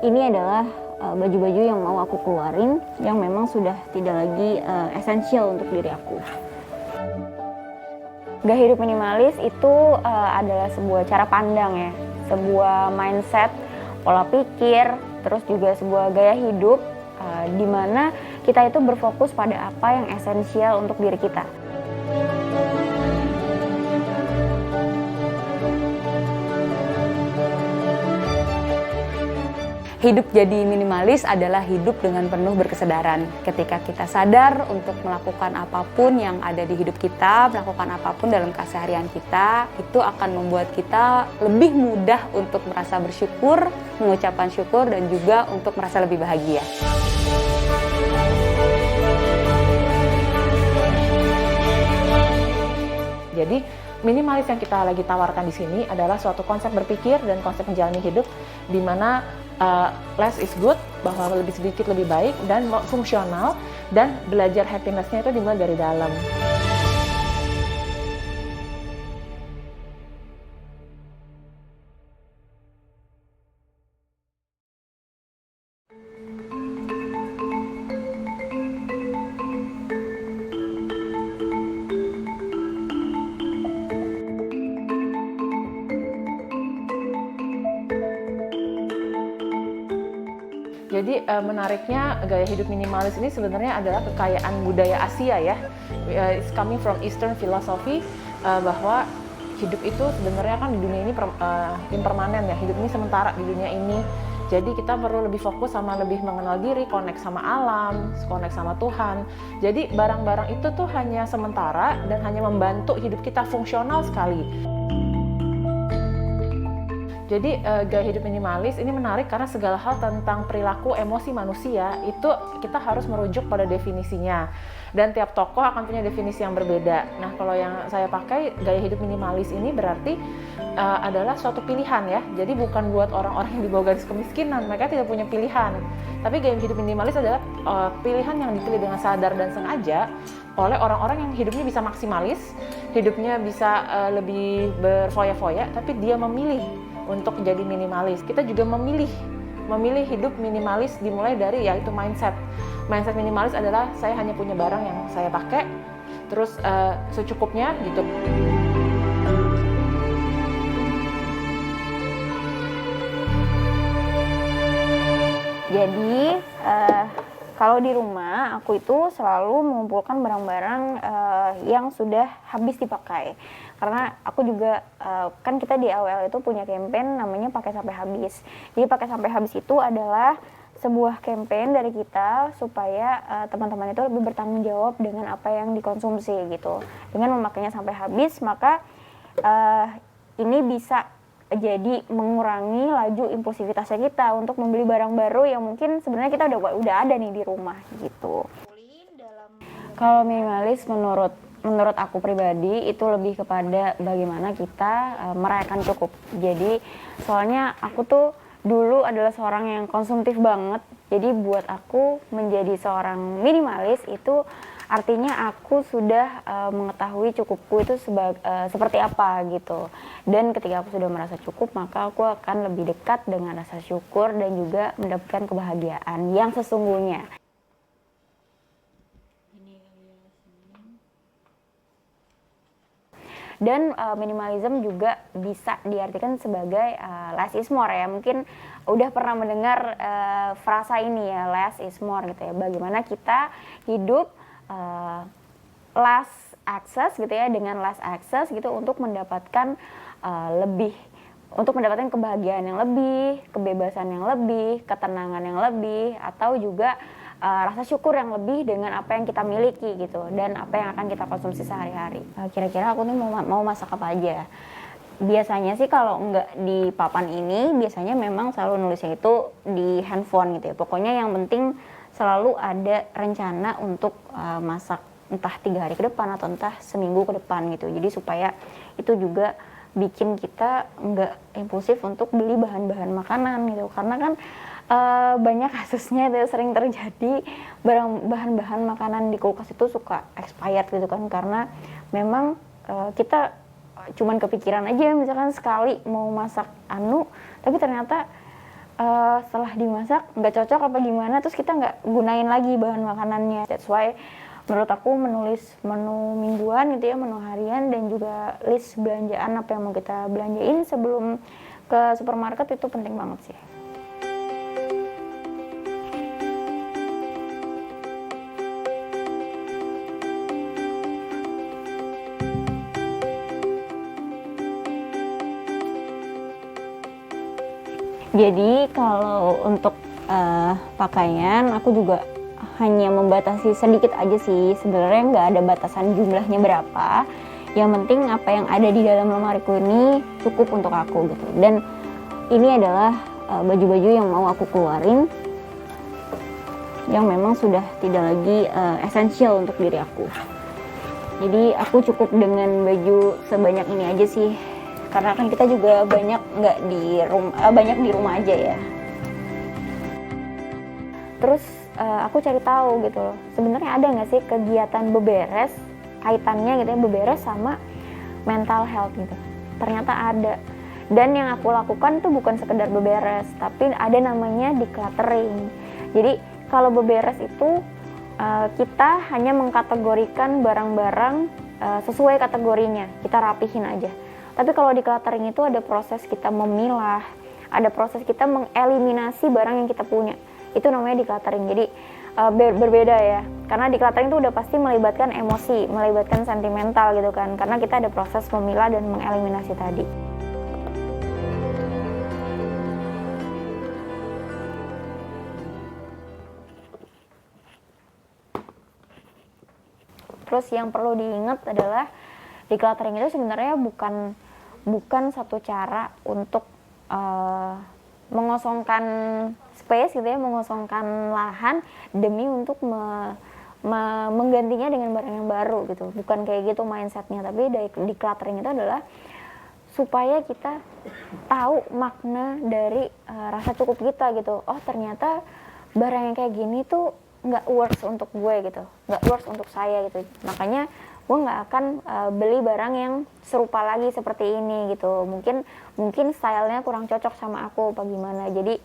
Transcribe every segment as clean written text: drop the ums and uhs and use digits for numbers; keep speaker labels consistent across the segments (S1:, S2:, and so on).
S1: ini adalah baju-baju yang mau aku keluarin yang memang sudah tidak lagi esensial untuk diri aku. Gaya hidup minimalis itu adalah sebuah cara pandang ya, sebuah mindset, pola pikir, terus juga sebuah gaya hidup di mana kita itu berfokus pada apa yang esensial untuk diri kita. Hidup jadi minimalis adalah hidup dengan penuh berkesadaran. Ketika kita sadar untuk melakukan apapun yang ada di hidup kita, melakukan apapun dalam keseharian kita, itu akan membuat kita lebih mudah untuk merasa bersyukur, mengucapkan syukur, dan juga untuk merasa lebih bahagia.
S2: Jadi minimalis yang kita lagi tawarkan di sini adalah suatu konsep berpikir dan konsep menjalani hidup di mana less is good, bahwa lebih sedikit lebih baik, dan fungsional, dan belajar happiness-nya itu dimulai dari dalam. Jadi menariknya gaya hidup minimalis ini sebenarnya adalah kekayaan budaya Asia ya. It's coming from Eastern philosophy, bahwa hidup itu sebenarnya kan di dunia ini impermanen ya. Hidup ini sementara di dunia ini. Jadi kita perlu lebih fokus sama lebih mengenal diri, connect sama alam, connect sama Tuhan. Jadi barang-barang itu tuh hanya sementara dan hanya membantu hidup kita fungsional sekali. Jadi gaya hidup minimalis ini menarik karena segala hal tentang perilaku emosi manusia itu kita harus merujuk pada definisinya. Dan tiap tokoh akan punya definisi yang berbeda. Nah, kalau yang saya pakai gaya hidup minimalis ini berarti adalah suatu pilihan ya. Jadi bukan buat orang-orang yang di bawah garis kemiskinan, mereka tidak punya pilihan. Tapi gaya hidup minimalis adalah pilihan yang dipilih dengan sadar dan sengaja oleh orang-orang yang hidupnya bisa maksimalis, hidupnya bisa lebih berfoya-foya, tapi dia memilih untuk jadi minimalis. Kita juga memilih hidup minimalis dimulai dari yaitu mindset. Mindset minimalis adalah saya hanya punya barang yang saya pakai, terus secukupnya gitu.
S1: Jadi kalau di rumah aku itu selalu mengumpulkan barang-barang yang sudah habis dipakai. Karena aku juga kan kita di AWL itu punya campaign namanya pakai sampai habis. Jadi pakai sampai habis itu adalah sebuah campaign dari kita supaya teman-teman itu lebih bertanggung jawab dengan apa yang dikonsumsi gitu. Dengan memakainya sampai habis, maka ini bisa jadi mengurangi laju impulsivitasnya kita untuk membeli barang baru yang mungkin sebenarnya kita udah ada nih di rumah gitu. Kalau minimalis menurut aku pribadi itu lebih kepada bagaimana kita merayakan cukup. Jadi soalnya aku tuh dulu adalah seorang yang konsumtif banget. Jadi buat aku menjadi seorang minimalis itu artinya aku sudah mengetahui cukupku itu seperti apa gitu. Dan ketika aku sudah merasa cukup, maka aku akan lebih dekat dengan rasa syukur dan juga mendapatkan kebahagiaan yang sesungguhnya. Dan minimalism juga bisa diartikan sebagai less is more ya. Mungkin udah pernah mendengar frasa ini ya, less is more gitu ya. Bagaimana kita hidup less access gitu ya, dengan less access gitu untuk mendapatkan untuk mendapatkan kebahagiaan yang lebih, kebebasan yang lebih, ketenangan yang lebih, atau juga rasa syukur yang lebih dengan apa yang kita miliki gitu dan apa yang akan kita konsumsi sehari-hari. Kira-kira aku nih mau masak apa aja. Biasanya sih kalau nggak di papan ini, biasanya memang selalu nulisnya itu di handphone gitu ya. Pokoknya yang penting selalu ada rencana untuk masak entah 3 hari ke depan atau entah seminggu ke depan gitu. Jadi supaya itu juga bikin kita nggak impulsif untuk beli bahan-bahan makanan gitu. Karena kan banyak kasusnya itu sering terjadi bahan-bahan makanan di kulkas itu suka expired gitu kan, karena memang kita cuman kepikiran aja misalkan sekali mau masak tapi ternyata Setelah dimasak nggak cocok apa gimana, terus kita nggak gunain lagi bahan makanannya. That's why menurut aku menulis menu mingguan gitu ya, menu harian, dan juga list belanjaan apa yang mau kita belanjain sebelum ke supermarket itu penting banget sih. Jadi kalau untuk pakaian aku juga hanya membatasi sedikit aja sih, sebenarnya nggak ada batasan jumlahnya berapa. Yang penting apa yang ada di dalam lemariku ini cukup untuk aku gitu. Dan ini adalah baju-baju yang mau aku keluarin, yang memang sudah tidak lagi esensial untuk diri aku. Jadi aku cukup dengan baju sebanyak ini aja sih, karena kan kita juga banyak banyak di rumah aja ya. Terus aku cari tahu gitu loh, sebenarnya ada nggak sih kegiatan beberes kaitannya gitu ya, beberes sama mental health gitu. Ternyata ada. Dan yang aku lakukan tuh bukan sekedar beberes, tapi ada namanya decluttering. Jadi kalau beberes itu kita hanya mengkategorikan barang-barang sesuai kategorinya, kita rapihin aja. Tapi kalau decluttering itu ada proses kita memilah, ada proses kita mengeliminasi barang yang kita punya. Itu namanya decluttering. Jadi berbeda ya. Karena decluttering itu udah pasti melibatkan emosi, melibatkan sentimental gitu kan. Karena kita ada proses memilah dan mengeliminasi tadi. Terus yang perlu diingat adalah decluttering itu sebenarnya bukan satu cara untuk mengosongkan space gitu ya, mengosongkan lahan demi untuk menggantinya dengan barang yang baru gitu. Bukan kayak gitu mindsetnya, tapi decluttering itu adalah supaya kita tahu makna dari rasa cukup kita gitu. Oh ternyata barang yang kayak gini tuh nggak works untuk gue gitu, nggak works untuk saya gitu. Makanya gue nggak akan beli barang yang serupa lagi seperti ini gitu. Mungkin stylenya kurang cocok sama aku apa gimana. Jadi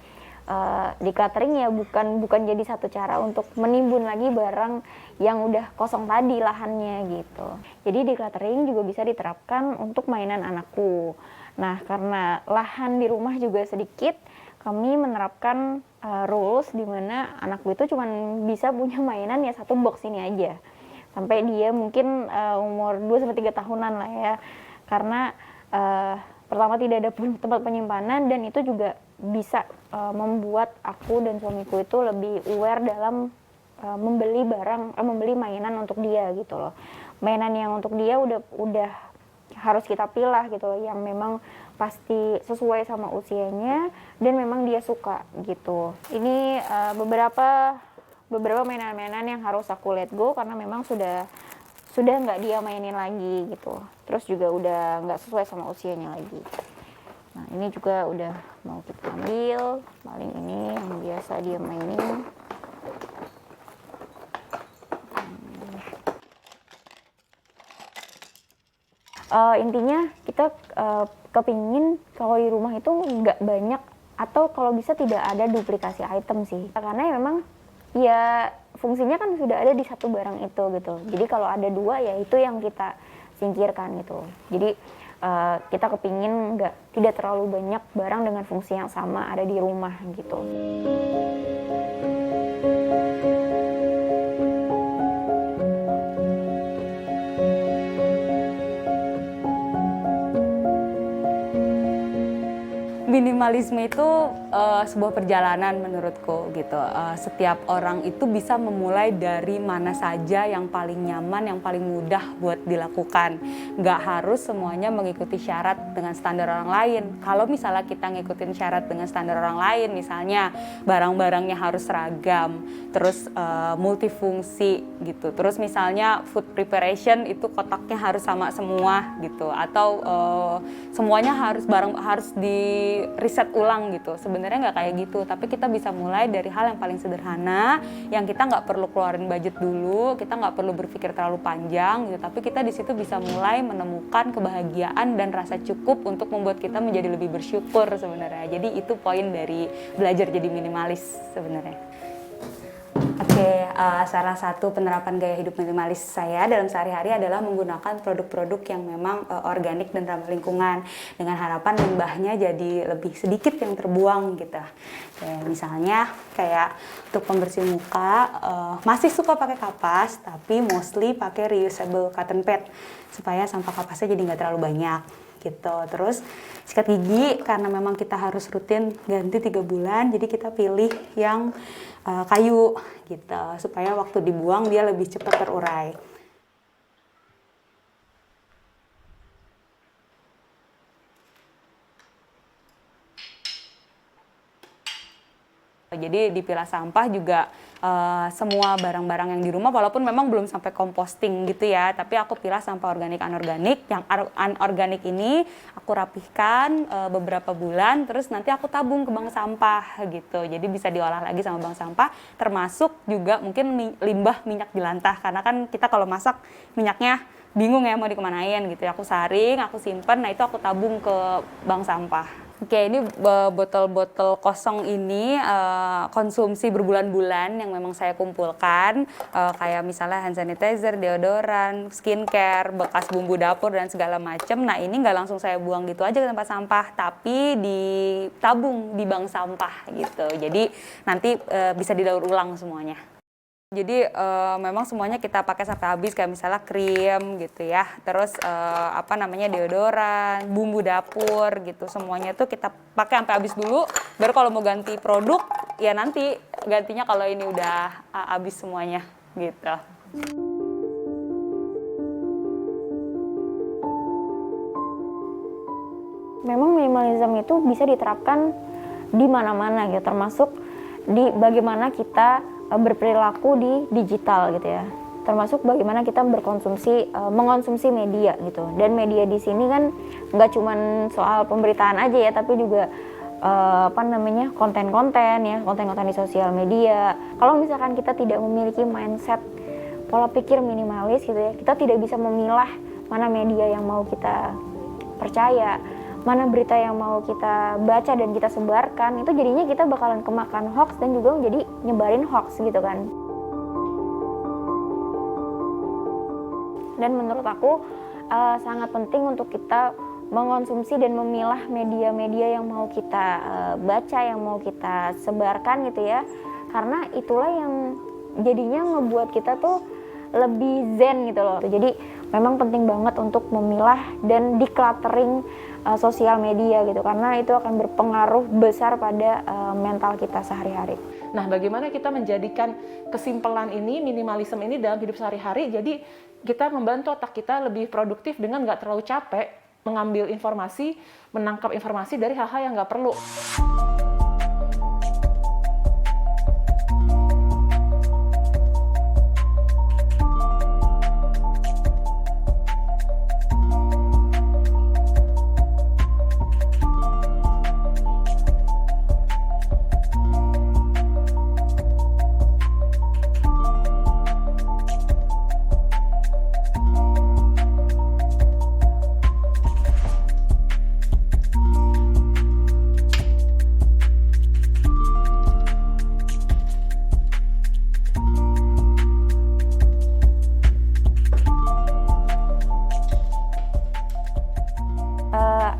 S1: decluttering ya bukan jadi satu cara untuk menimbun lagi barang yang udah kosong tadi lahannya gitu. Jadi decluttering juga bisa diterapkan untuk mainan anakku. Nah karena lahan di rumah juga sedikit, kami menerapkan rules di mana anakku itu cuma bisa punya mainan ya satu box ini aja. Sampai dia mungkin umur 2-3 tahunan lah ya. Karena pertama tidak ada tempat penyimpanan, dan itu juga bisa membuat aku dan suamiku itu lebih aware dalam membeli mainan untuk dia gitu loh. Mainan yang untuk dia udah harus kita pilih gitu loh, yang memang pasti sesuai sama usianya dan memang dia suka gitu. Ini beberapa mainan-mainan yang harus aku let go karena memang sudah nggak dia mainin lagi gitu. Terus juga udah nggak sesuai sama usianya lagi. Nah ini juga udah mau kita ambil. Paling ini yang biasa dia mainin. Intinya kita kepingin kalau di rumah itu nggak banyak, atau kalau bisa tidak ada duplikasi item sih. Karena memang ya fungsinya kan sudah ada di satu barang itu gitu. Jadi kalau ada dua ya itu yang kita singkirkan gitu. Jadi kita kepingin tidak terlalu banyak barang dengan fungsi yang sama ada di rumah gitu.
S3: Minimalisme itu sebuah perjalanan menurutku gitu. Setiap orang itu bisa memulai dari mana saja yang paling nyaman, yang paling mudah buat dilakukan. Nggak harus semuanya mengikuti syarat dengan standar orang lain. Kalau misalnya kita ngikutin syarat dengan standar orang lain, misalnya barang-barangnya harus seragam, terus multifungsi gitu. Terus misalnya food preparation itu kotaknya harus sama semua gitu. Atau semuanya harus di riset ulang gitu. Sebenarnya sebenarnya nggak kayak gitu, tapi kita bisa mulai dari hal yang paling sederhana, yang kita nggak perlu keluarin budget dulu, kita nggak perlu berpikir terlalu panjang gitu, tapi kita di situ bisa mulai menemukan kebahagiaan dan rasa cukup untuk membuat kita menjadi lebih bersyukur sebenarnya. Jadi itu poin dari belajar jadi minimalis sebenarnya. Oke, salah satu penerapan gaya hidup minimalis saya dalam sehari-hari adalah menggunakan produk-produk yang memang organik dan ramah lingkungan, dengan harapan limbahnya jadi lebih sedikit yang terbuang gitu. Kayak misalnya kayak untuk pembersih muka, masih suka pakai kapas, tapi mostly pakai reusable cotton pad supaya sampah kapasnya jadi nggak terlalu banyak gitu. Terus sikat gigi, karena memang kita harus rutin ganti 3 bulan, jadi kita pilih yang kayu gitu supaya waktu dibuang dia lebih cepat terurai. Jadi dipilah sampah juga semua barang-barang yang di rumah, walaupun memang belum sampai composting gitu ya, tapi aku pilah sampah organik anorganik. Yang anorganik ini aku rapihkan beberapa bulan, terus nanti aku tabung ke bank sampah gitu. Jadi bisa diolah lagi sama bank sampah, termasuk juga mungkin limbah minyak jelantah, karena kan kita kalau masak minyaknya bingung ya mau dikemanain gitu. Aku saring, aku simpen, nah itu aku tabung ke bank sampah. Oke, ini botol-botol kosong ini konsumsi berbulan-bulan yang memang saya kumpulkan, kayak misalnya hand sanitizer, deodoran, skincare, bekas bumbu dapur dan segala macam. Nah ini nggak langsung saya buang gitu aja ke tempat sampah, tapi ditabung di bank sampah gitu. Jadi nanti bisa didaur ulang semuanya. Jadi memang semuanya kita pakai sampai habis, kayak misalnya krim gitu ya, terus deodoran, bumbu dapur gitu, semuanya tuh kita pakai sampai habis dulu, baru kalau mau ganti produk ya nanti gantinya kalau ini udah habis semuanya gitu.
S1: Memang minimalism itu bisa diterapkan di mana-mana gitu, termasuk di bagaimana kita berperilaku di digital gitu ya, termasuk bagaimana kita mengonsumsi media gitu. Dan media di sini kan nggak cuman soal pemberitaan aja ya, tapi juga konten-konten di sosial media. Kalau misalkan kita tidak memiliki mindset pola pikir minimalis gitu ya, kita tidak bisa memilah mana media yang mau kita percaya, mana berita yang mau kita baca dan kita sebarkan. Itu jadinya kita bakalan kemakan hoax dan juga jadi nyebarin hoax gitu kan. Dan menurut aku sangat penting untuk kita mengonsumsi dan memilah media-media yang mau kita baca, yang mau kita sebarkan gitu ya, karena itulah yang jadinya ngebuat kita tuh lebih zen gitu loh. Jadi memang penting banget untuk memilah dan decluttering sosial media gitu, karena itu akan berpengaruh besar pada mental kita sehari-hari.
S2: Nah, bagaimana kita menjadikan kesimpulan ini, minimalisme ini dalam hidup sehari-hari, jadi kita membantu otak kita lebih produktif dengan nggak terlalu capek mengambil informasi, menangkap informasi dari hal-hal yang nggak perlu.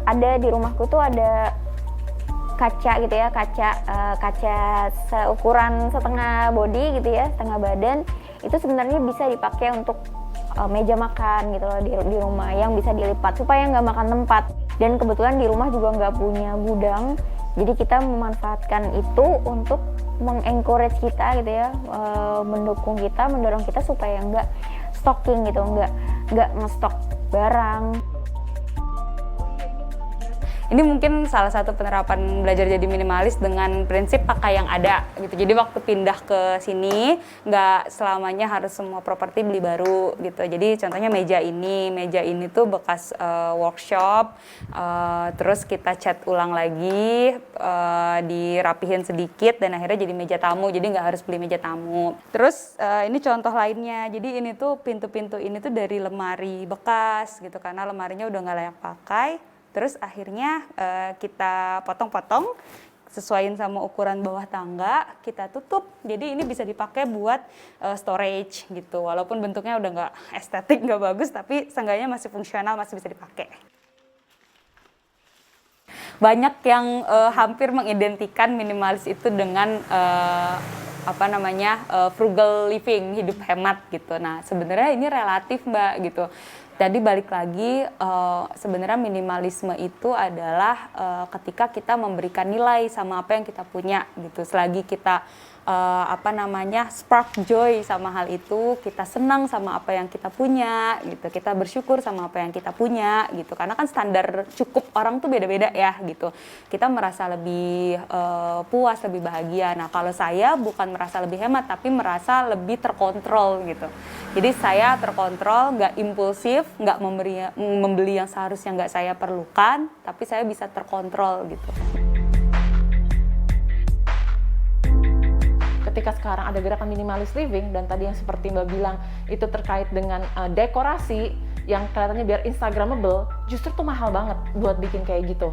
S1: Ada di rumahku tuh ada kaca gitu ya, kaca seukuran setengah body gitu ya, setengah badan. Itu sebenarnya bisa dipakai untuk meja makan gitu loh di rumah, yang bisa dilipat supaya nggak makan tempat. Dan kebetulan di rumah juga nggak punya gudang, jadi kita memanfaatkan itu untuk mengencourage kita gitu ya, mendukung kita, mendorong kita supaya nggak stocking gitu, nggak ngestok barang.
S3: Ini mungkin salah satu penerapan belajar jadi minimalis dengan prinsip pakai yang ada gitu. Jadi waktu pindah ke sini nggak selamanya harus semua properti beli baru gitu. Jadi contohnya meja ini tuh bekas workshop, terus kita cat ulang lagi, dirapihin sedikit dan akhirnya jadi meja tamu. Jadi nggak harus beli meja tamu. Terus ini contoh lainnya. Jadi ini tuh pintu-pintu ini tuh dari lemari bekas gitu karena lemarinya udah nggak layak pakai. Terus akhirnya kita potong-potong, sesuaiin sama ukuran bawah tangga, kita tutup. Jadi ini bisa dipakai buat storage gitu. Walaupun bentuknya udah nggak estetik, nggak bagus, tapi seenggaknya masih fungsional, masih bisa dipakai. Banyak yang hampir mengidentikan minimalis itu dengan frugal living, hidup hemat gitu. Nah sebenarnya ini relatif Mbak gitu. Jadi balik lagi, sebenarnya minimalisme itu adalah ketika kita memberikan nilai sama apa yang kita punya gitu. Selagi kita spark joy sama hal itu, kita senang sama apa yang kita punya gitu, kita bersyukur sama apa yang kita punya gitu. Karena kan standar cukup orang tuh beda-beda ya gitu. Kita merasa lebih puas, lebih bahagia. Nah kalau saya bukan merasa lebih hemat, tapi merasa lebih terkontrol gitu. Jadi saya terkontrol, nggak impulsif, nggak membeli yang seharusnya nggak saya perlukan, tapi saya bisa terkontrol gitu.
S2: Ketika sekarang ada gerakan minimalis living dan tadi yang seperti Mbak bilang itu terkait dengan dekorasi yang kelihatannya biar instagramable, justru tuh mahal banget buat bikin kayak gitu.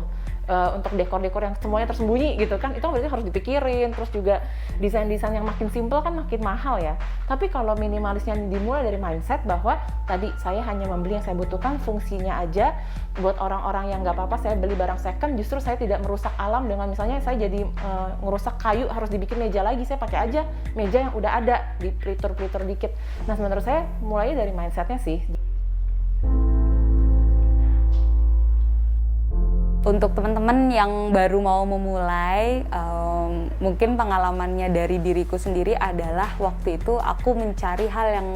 S2: Untuk dekor-dekor yang semuanya tersembunyi gitu kan, itu berarti harus dipikirin. Terus juga desain-desain yang makin simple kan makin mahal ya. Tapi kalau minimalisnya dimulai dari mindset bahwa tadi saya hanya membeli yang saya butuhkan, fungsinya aja. Buat orang-orang yang nggak apa-apa saya beli barang second, justru saya tidak merusak alam dengan misalnya saya jadi ngerusak kayu, harus dibikin meja lagi, saya pakai aja meja yang udah ada, di pelitur-pelitur dikit. Nah menurut saya mulai dari mindsetnya sih.
S3: Untuk teman-teman yang baru mau memulai, mungkin pengalamannya dari diriku sendiri adalah waktu itu aku mencari hal yang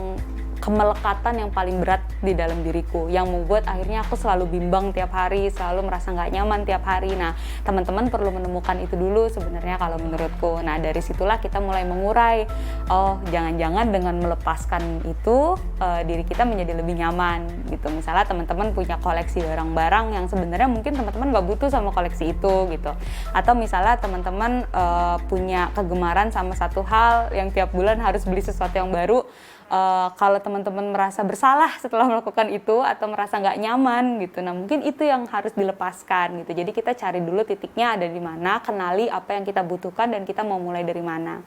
S3: kemelekatan yang paling berat di dalam diriku, yang membuat akhirnya aku selalu bimbang tiap hari, selalu merasa nggak nyaman tiap hari. Nah, teman-teman perlu menemukan itu dulu sebenarnya kalau menurutku. Nah, dari situlah kita mulai mengurai, oh jangan-jangan dengan melepaskan itu diri kita menjadi lebih nyaman gitu. Misalnya teman-teman punya koleksi barang-barang yang sebenarnya mungkin teman-teman nggak butuh sama koleksi itu gitu. Atau misalnya teman-teman punya kegemaran sama satu hal yang tiap bulan harus beli sesuatu yang baru. Kalau teman-teman merasa bersalah setelah melakukan itu atau merasa nggak nyaman gitu, nah mungkin itu yang harus dilepaskan gitu. Jadi kita cari dulu titiknya ada di mana, kenali apa yang kita butuhkan dan kita mau mulai dari mana.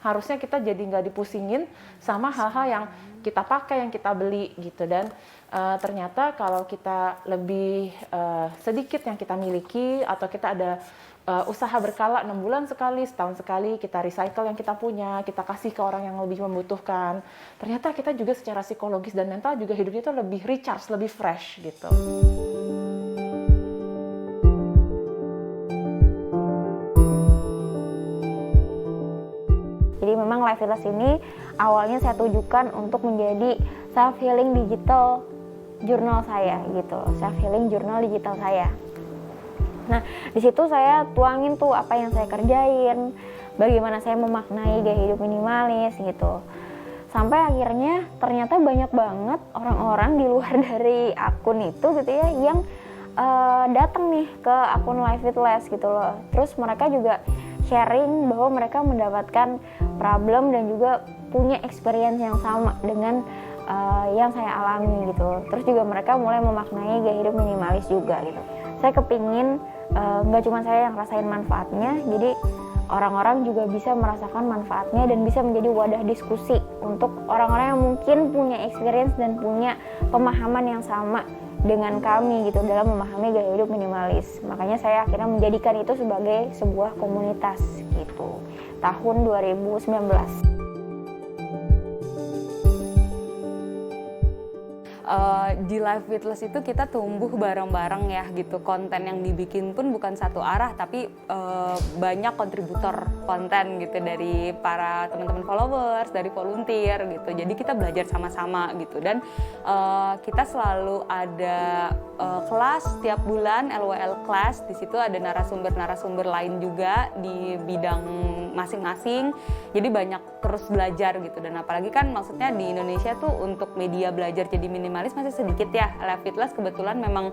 S2: Harusnya kita jadi nggak dipusingin sama hal-hal yang kita pakai, yang kita beli gitu. Dan ternyata kalau kita lebih sedikit yang kita miliki atau kita ada usaha berkala 6 bulan sekali, setahun sekali kita recycle yang kita punya, kita kasih ke orang yang lebih membutuhkan. Ternyata kita juga secara psikologis dan mental juga hidupnya itu lebih recharge, lebih fresh gitu.
S1: Jadi memang Life Village ini awalnya saya tujukan untuk menjadi self healing digital jurnal saya gitu, self healing jurnal digital saya. Nah, di situ saya tuangin tuh apa yang saya kerjain, bagaimana saya memaknai gaya hidup minimalis gitu. Sampai akhirnya ternyata banyak banget orang-orang di luar dari akun itu gitu ya yang datang nih ke akun Life Village gitu loh. Terus mereka juga sharing bahwa mereka mendapatkan problem dan juga punya experience yang sama dengan yang saya alami gitu. Terus juga mereka mulai memaknai gaya hidup minimalis juga gitu. Saya kepingin nggak cuma saya yang rasain manfaatnya, jadi orang-orang juga bisa merasakan manfaatnya dan bisa menjadi wadah diskusi untuk orang-orang yang mungkin punya experience dan punya pemahaman yang sama dengan kami gitu dalam memahami gaya hidup minimalis. Makanya saya akhirnya menjadikan itu sebagai sebuah komunitas gitu. Tahun 2019.
S3: Di Live Witless itu kita tumbuh bareng-bareng ya gitu. Konten yang dibikin pun bukan satu arah, tapi banyak kontributor konten gitu dari para teman-teman followers, dari volunteer gitu. Jadi kita belajar sama-sama gitu, dan kita selalu ada kelas setiap bulan, LWL class. Di situ ada narasumber-narasumber lain juga di bidang masing-masing. Jadi banyak terus belajar gitu, dan apalagi kan maksudnya di Indonesia tuh untuk media belajar jadi minimalis masih sedikit ya. Live Witless kebetulan memang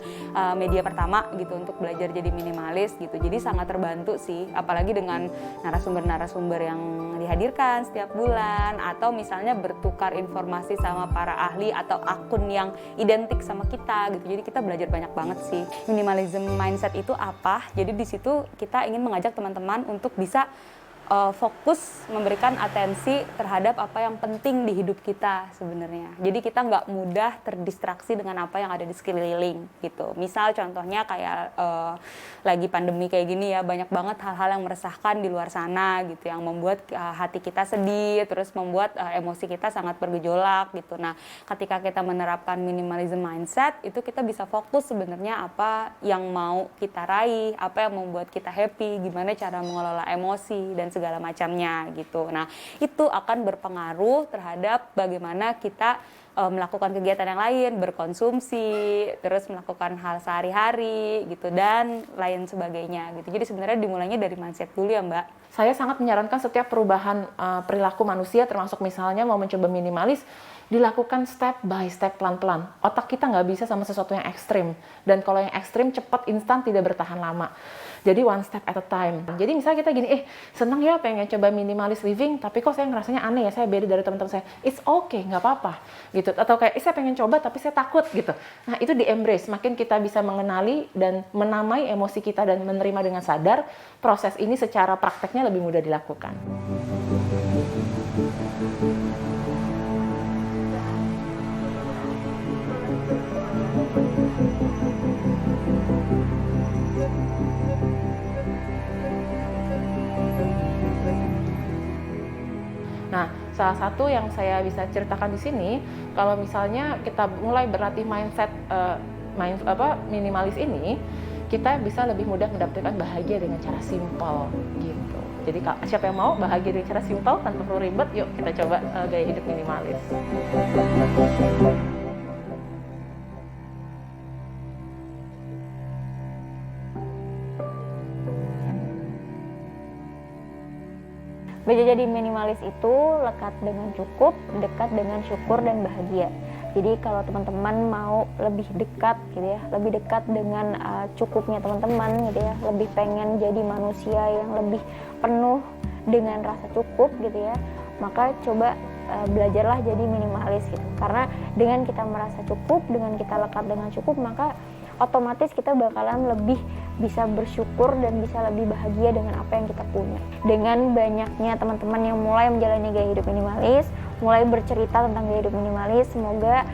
S3: media pertama gitu untuk belajar jadi minimalis gitu. Jadi sangat terbantu sih, apalagi dengan narasumber-narasumber yang dihadirkan setiap bulan, atau misalnya bertukar informasi sama para ahli atau akun yang identik sama kita gitu. Jadi kita belajar banyak banget sih. Minimalism mindset itu apa? Jadi di situ kita ingin mengajak teman-teman untuk bisa fokus memberikan atensi terhadap apa yang penting di hidup kita sebenarnya. Jadi kita nggak mudah terdistraksi dengan apa yang ada di sekeliling gitu. Misal contohnya kayak lagi pandemi kayak gini ya, banyak banget hal-hal yang meresahkan di luar sana gitu, yang membuat hati kita sedih, terus membuat emosi kita sangat bergejolak gitu. Nah, ketika kita menerapkan minimalism mindset, itu kita bisa fokus sebenarnya apa yang mau kita raih, apa yang membuat kita happy, gimana cara mengelola emosi dan segala macamnya gitu. Nah, itu akan berpengaruh terhadap bagaimana kita melakukan kegiatan yang lain, berkonsumsi, terus melakukan hal sehari-hari gitu, dan lain sebagainya gitu. Jadi sebenarnya dimulainya dari mindset dulu ya, Mbak.
S2: Saya sangat menyarankan setiap perubahan perilaku manusia, termasuk misalnya mau mencoba minimalis, dilakukan step by step, pelan-pelan. Otak kita nggak bisa sama sesuatu yang ekstrim. Dan kalau yang ekstrim cepat, instan, tidak bertahan lama. Jadi one step at a time. Jadi misalnya kita gini, senang ya pengen coba minimalis living, tapi kok saya ngerasanya aneh ya, saya beda dari teman-teman saya. It's okay, nggak apa-apa. Gitu. Atau kayak, saya pengen coba tapi saya takut gitu. Nah, itu di-embrace. Makin kita bisa mengenali dan menamai emosi kita dan menerima dengan sadar, proses ini secara prakteknya lebih mudah dilakukan. Nah, salah satu yang saya bisa ceritakan di sini, kalau misalnya kita mulai berlatih mindset minimalis ini, kita bisa lebih mudah mendapatkan bahagia dengan cara simpel gitu. Jadi siapa yang mau bahagia dengan cara simpel tanpa perlu ribet, yuk kita coba gaya hidup minimalis.
S1: Belajar jadi minimalis itu lekat dengan cukup, dekat dengan syukur dan bahagia. Jadi kalau teman-teman mau lebih dekat gitu ya, lebih dekat dengan cukupnya teman-teman gitu ya, lebih pengen jadi manusia yang lebih penuh dengan rasa cukup gitu ya, maka coba belajarlah jadi minimalis gitu. Karena dengan kita merasa cukup, dengan kita lekat dengan cukup, maka otomatis kita bakalan lebih bisa bersyukur dan bisa lebih bahagia dengan apa yang kita punya. Dengan banyaknya teman-teman yang mulai menjalani gaya hidup minimalis, mulai bercerita tentang gaya hidup minimalis, semoga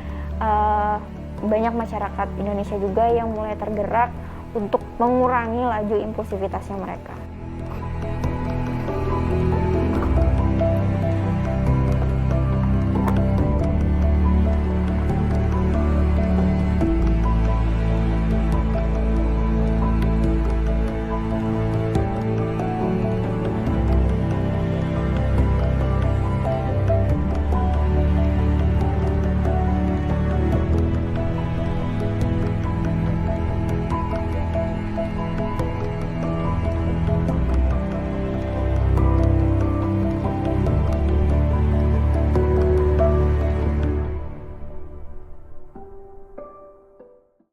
S1: banyak masyarakat Indonesia juga yang mulai tergerak untuk mengurangi laju impulsivitasnya mereka.